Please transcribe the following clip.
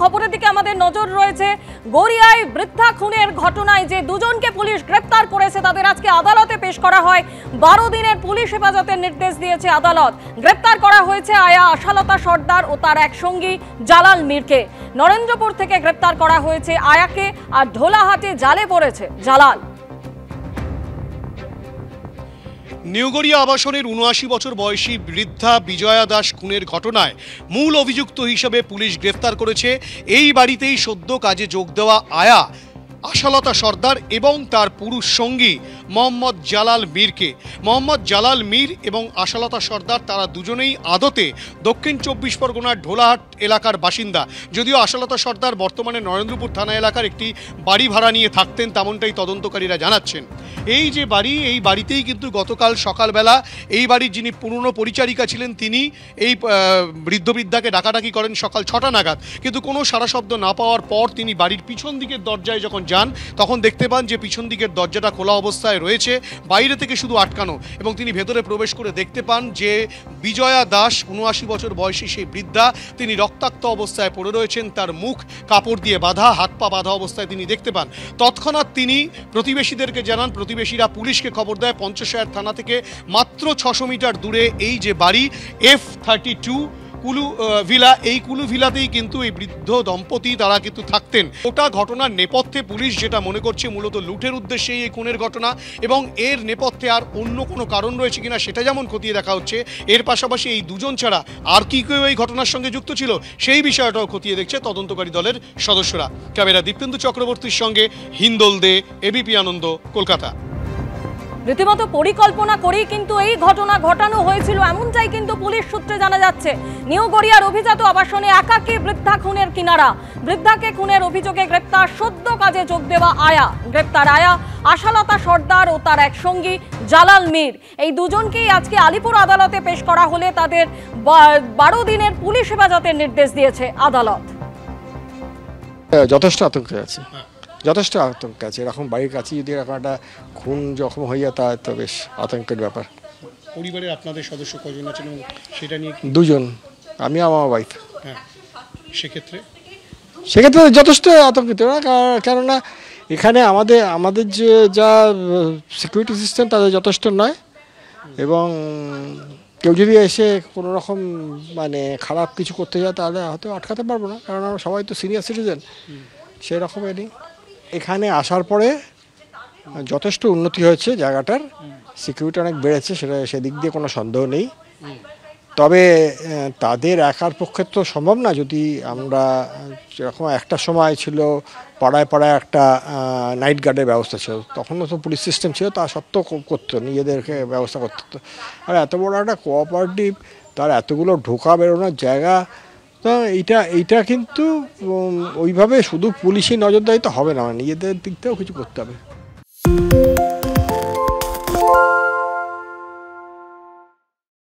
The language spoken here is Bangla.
খবরের দিকে আমাদের নজর রয়েছে। গড়িয়ায় বৃদ্ধা খুনের ঘটনায় যে দুজনকে পুলিশ গ্রেপ্তার করেছে তাদের আজকে আদালতে পেশ করা হয়। 12 দিনের পুলিশ হেফাজতের নির্দেশ দিয়েছে আদালত। গ্রেপ্তার করা হয়েছে আয়া আশালতা সর্দার ও তার এক সঙ্গী জালাল মীরকে। নরেন্দ্রপুর থেকে গ্রেপ্তার করা হয়েছে আয়াকে, আর ঢোলাহাটে জালে পড়েছে জালাল। নিউগড়িয়া আবাসনের ৭৯ বছর বয়সী বৃদ্ধা বিজয়া দাস খুনের ঘটনায় মূল অভিযুক্ত হিসেবে পুলিশ গ্রেফতার করেছে এই বাড়িতেই সদ্য কাজে যোগ দেওয়া আয়া আশালতা সর্দার এবং তার পুরুষ সঙ্গী মোহাম্মদ জালাল মীরকে। মোহাম্মদ জালাল মীর এবং আশালতা সর্দার তারা দুজনেই আদতে দক্ষিণ ২৪ পরগনার ঢোলাহাট এলাকার বাসিন্দা। যদিও আশালতা সর্দার বর্তমানে নরেন্দ্রপুর থানা এলাকার একটি বাড়ি ভাড়া নিয়ে থাকতেন, তেমনটাই তদন্তকারীরা জানাচ্ছেন। এই যে বাড়ি, এই বাড়িতেই কিন্তু গতকাল সকালবেলা এই বাড়ির যিনি পুরনো পরিচারিকা ছিলেন তিনি এই বৃদ্ধকে ডাকাডাকি করেন সকাল ৬টা নাগাদ, কিন্তু কোনো সারা শব্দ না পাওয়ার পর তিনি বাড়ির পিছন দিকের দরজায় যখন যান তখন দেখতে পান যে পিছন দিকের দরজাটা খোলা অবস্থায় রয়েছে, বাইরে থেকে শুধু আটকানো, এবং তিনি ভেতরে প্রবেশ করে দেখতে পান যে বিজয়া দাস ৭৯ বছর বয়সী সেই বৃদ্ধা তিনি রক্তাক্ত অবস্থায় পড়ে রয়েছেন, তার মুখ কাপড় দিয়ে বাঁধা, হাত পা বাঁধা অবস্থায় তিনি দেখতে পান। তৎক্ষণাৎ তিনি প্রতিবেশীদেরকে জানান, প্রতিবেশীরা পুলিশকে খবর দেয়। পঞ্চশায়ার থানা থেকে মাত্র ৬০০ মিটার দূরে এই যে বাড়ি F32 কুলু ভিলা, এই কুলু ভিলাতেই কিন্তু এই বৃদ্ধ দম্পতি তারা কিন্তু থাকতেন। ওটা ঘটনার নেপথ্যে পুলিশ যেটা মনে করছে মূলত লুটের উদ্দেশ্যেই এই খুনের ঘটনা, এবং এর নেপথ্যে আর অন্য কোনো কারণ রয়েছে কিনা সেটা যেমন খতিয়ে দেখা হচ্ছে, এর পাশাপাশি এই দুজন ছাড়া আর কি কেউ এই ঘটনার সঙ্গে যুক্ত ছিল সেই বিষয়টাও খতিয়ে দেখছে তদন্তকারী দলের সদস্যরা। ক্যামেরা দীপেন্দু চক্রবর্তীর সঙ্গে হিন্দোল দে, এবিপি আনন্দ, কলকাতা। রীতিমতো পরিকল্পনা করেই কিন্তু এই ঘটনা ঘটানো হয়েছিল, এমনটাই কিন্তু পুলিশ সূত্রে জানা যাচ্ছে। নিউ গড়িয়ার অভিজাত আবাসনে একাকী বৃদ্ধা খুনের কিনারা। বৃদ্ধাকে খুনের অভিযোগে গ্রেপ্তার সদ্য কাজে যোগ দেওয়া আয়া। গ্রেপ্তার আয়া আশালতা সর্দার ও তার এক সঙ্গী জালাল মীর। এই দুজনকেই আজকে আলিপুর আদালতে পেশ করা হলে তাদের 12 দিনের পুলিশ হেফাজতের নির্দেশ দিয়েছে আদালত। যথেষ্ট আতঙ্কে আছে, যথেষ্ট আতঙ্ক আছে। এরকম বাড়ির কাছে যদি এরকম একটা খুন যখন হয়ে যায় তা তো বেশ আতঙ্কের ব্যাপার। পরিবারের আপনাদের সদস্য কজন আছেন সেটা নিয়ে? 2 জন, আমি আমার ওয়াইফ। হ্যাঁ, সেক্ষেত্রে যথেষ্ট আতঙ্কিত, কেননা এখানে আমাদের যে যা সিকিউরিটি সিস্টেম তাদের যথেষ্ট নয়, এবং কেউ যদি এসে কোনো রকম মানে খারাপ কিছু করতে যায় তাহলে হয়তো আটকাতে পারবো না, কারণ আমরা সবাই তো সিনিয়র সিটিজেন, সেই রকমেরই। এখানে আসার পরে যথেষ্ট উন্নতি হয়েছে, জায়গাটার সিকিউরিটি অনেক বেড়েছে, সেদিক দিয়ে কোনো সন্দেহ নেই। তবে তাদের একার পক্ষে তো সম্ভব না। যদি আমরা যেরকম একটা সময় ছিল পাড়ায় পাড়ায় একটা নাইট গার্ডের ব্যবস্থা ছিল, তখনও তো পুলিশ সিস্টেম ছিল, তা সত্ত্বেও করতো, নিজেদেরকে ব্যবস্থা করতে হতো। আর এত বড় একটা কোঅপারেটিভ, তার এতগুলো ঢোকা বেরোনোর জায়গা, তো এইটা কিন্তু ওইভাবে শুধু পুলিশি নজরদারিতে হবে না, নিজেদের দিক থেকেও কিছু করতে হবে।